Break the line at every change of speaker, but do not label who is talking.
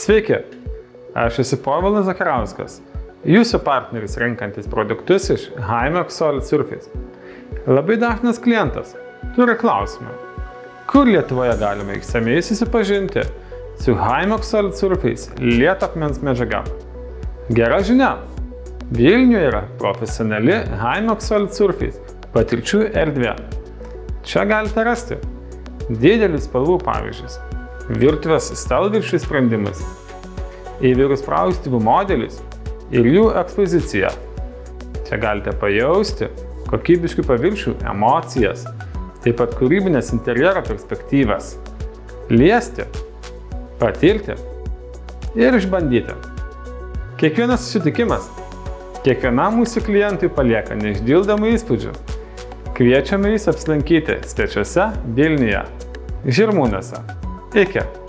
Sveiki, aš esu Povilas Zakarauskas, jūsų partneris renkantis produktus iš Himax Solid Surface. Labai dažnas klientas turi klausimą, kur Lietuvoje galime išsamiai susipažinti su Himax Solid Surface lieto akmens medžiaga. Gera žinia, Vilniuje yra profesionali Himax Solid Surface patirčių erdvė. Čia galite rasti didelius spalvų pavyzdžius, virtuvės stalviršių sprendimus, įvairius praustuvų modelius ir jų ekspoziciją. Čia galite pajausti kokybiškų paviršių emocijas, taip pat kūrybinės interjero perspektyvas, liesti, patirti ir išbandyti. Kiekvienas susitikimas kiekvienam mūsų klientui palieka neišdildomų įspūdžių. Kviečiame jus apsilankyti svečiuose Vilniuje, Žirmūnuose. Iki!